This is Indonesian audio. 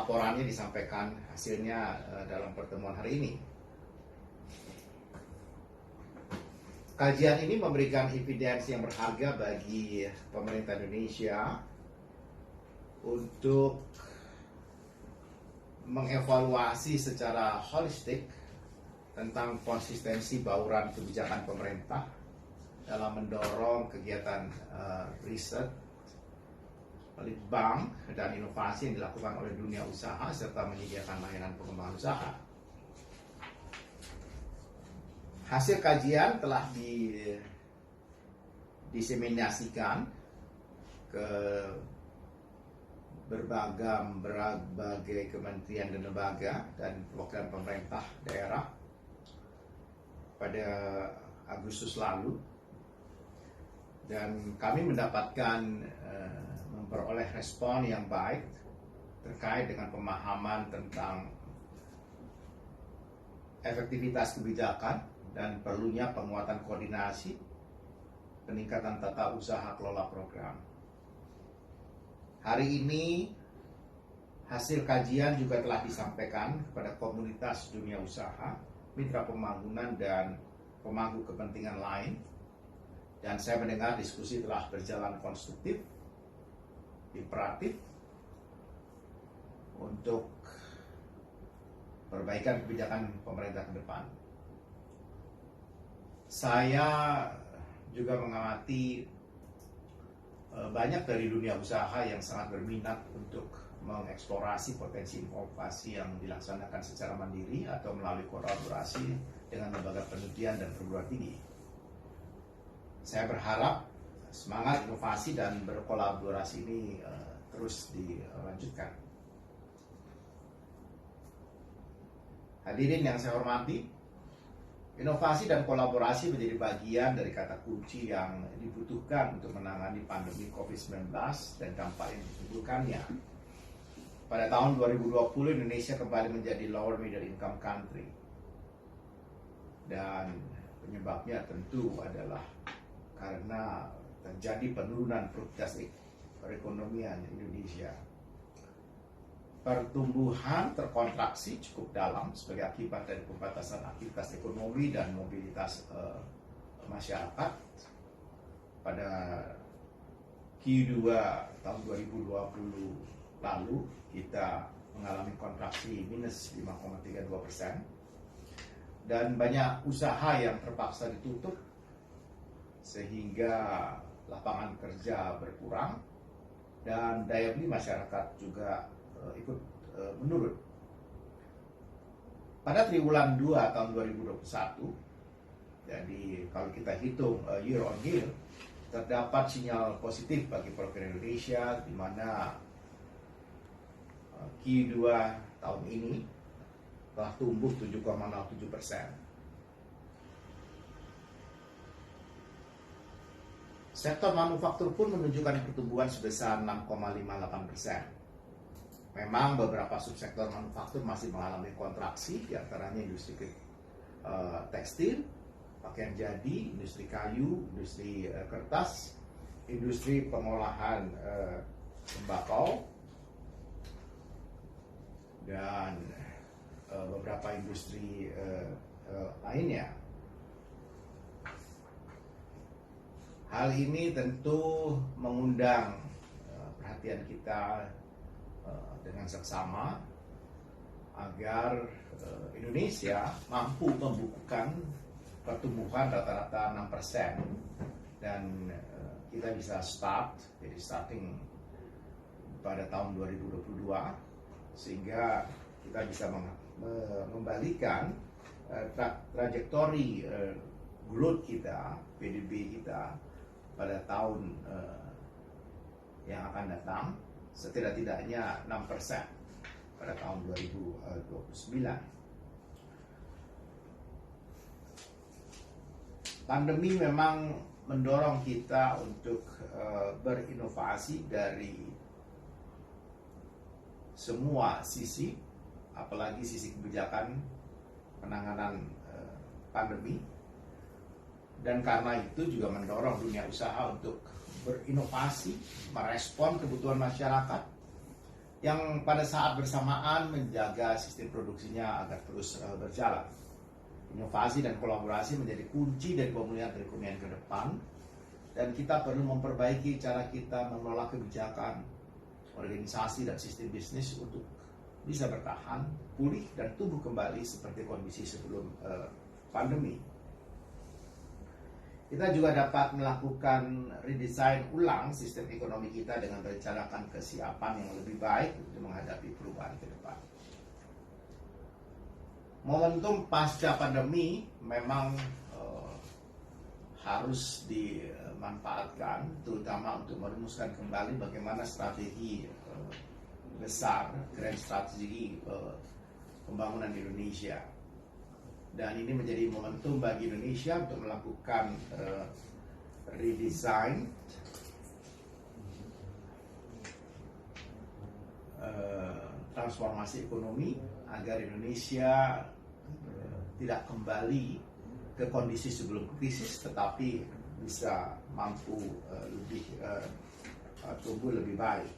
laporannya disampaikan hasilnya dalam pertemuan hari ini. Kajian ini memberikan evidensi yang berharga bagi pemerintah Indonesia untuk mengevaluasi secara holistik tentang konsistensi bauran kebijakan pemerintah dalam mendorong kegiatan riset, litbang, dan inovasi yang dilakukan oleh dunia usaha serta menyediakan layanan pengembangan usaha. Hasil kajian telah diseminasikan ke berbagai kementerian dan lembaga dan perwakilan pemerintah daerah pada Agustus lalu, dan kami mendapatkan memperoleh respon yang baik terkait dengan pemahaman tentang efektivitas kebijakan dan perlunya penguatan koordinasi, peningkatan tata usaha kelola program. Hari ini hasil kajian juga telah disampaikan kepada komunitas dunia usaha, mitra pembangunan, dan pemangku kepentingan lain. Dan saya mendengar diskusi telah berjalan konstruktif, imperatif untuk perbaikan kebijakan pemerintah ke depan. Saya juga mengamati banyak dari dunia usaha yang sangat berminat untuk mengeksplorasi potensi inovasi yang dilaksanakan secara mandiri atau melalui kolaborasi dengan lembaga penelitian dan perguruan tinggi. Saya berharap semangat inovasi dan berkolaborasi ini terus dilanjutkan. Hadirin yang saya hormati, inovasi dan kolaborasi menjadi bagian dari kata kunci yang dibutuhkan untuk menangani pandemi COVID-19 dan dampak yang ditimbulkannya. Pada tahun 2020, Indonesia kembali menjadi lower middle income country. Dan penyebabnya tentu adalah karena terjadi penurunan produktivitas perekonomian Indonesia. Pertumbuhan terkontraksi cukup dalam sebagai akibat dari pembatasan aktivitas ekonomi dan mobilitas masyarakat. Pada Q2 tahun 2020 lalu kita mengalami kontraksi minus 5,32%, dan banyak usaha yang terpaksa ditutup sehingga lapangan kerja berkurang dan daya beli masyarakat juga ikut menurun. Pada triwulan 2 tahun 2021, jadi kalau kita hitung year on year, terdapat sinyal positif bagi perekonomian Indonesia, di mana Q2 tahun ini telah tumbuh 7,07%. Sektor manufaktur pun menunjukkan pertumbuhan sebesar 6,58%. Memang beberapa subsektor manufaktur masih mengalami kontraksi, diantaranya industri tekstil, pakaian jadi, industri kayu, industri kertas, industri pengolahan tembakau, dan beberapa industri lainnya. Hal ini tentu mengundang perhatian kita dengan seksama agar Indonesia mampu membukukan pertumbuhan rata-rata 6%, dan kita bisa starting pada tahun 2022, sehingga kita bisa membalikan trajektori growth kita, PDB kita pada tahun yang akan datang, setidak-tidaknya 6% pada tahun 2029. Pandemi memang mendorong kita untuk berinovasi dari semua sisi, apalagi sisi kebijakan penanganan pandemi. Dan karena itu juga mendorong dunia usaha untuk berinovasi, merespon kebutuhan masyarakat, yang pada saat bersamaan menjaga sistem produksinya agar terus berjalan. Inovasi dan kolaborasi menjadi kunci dari pemulihan perekonomian ke depan, dan kita perlu memperbaiki cara kita mengelola kebijakan, organisasi, dan sistem bisnis untuk bisa bertahan, pulih, dan tumbuh kembali seperti kondisi sebelum pandemi. Kita juga dapat melakukan redesign ulang sistem ekonomi kita dengan merencanakan kesiapan yang lebih baik untuk menghadapi perubahan ke depan. Momentum pasca pandemi memang harus dimanfaatkan, terutama untuk merumuskan kembali bagaimana strategi besar, grand strategi pembangunan Indonesia. Dan ini menjadi momentum bagi Indonesia untuk melakukan redesign transformasi ekonomi agar Indonesia tidak kembali ke kondisi sebelum krisis, tetapi bisa mampu lebih tumbuh lebih baik.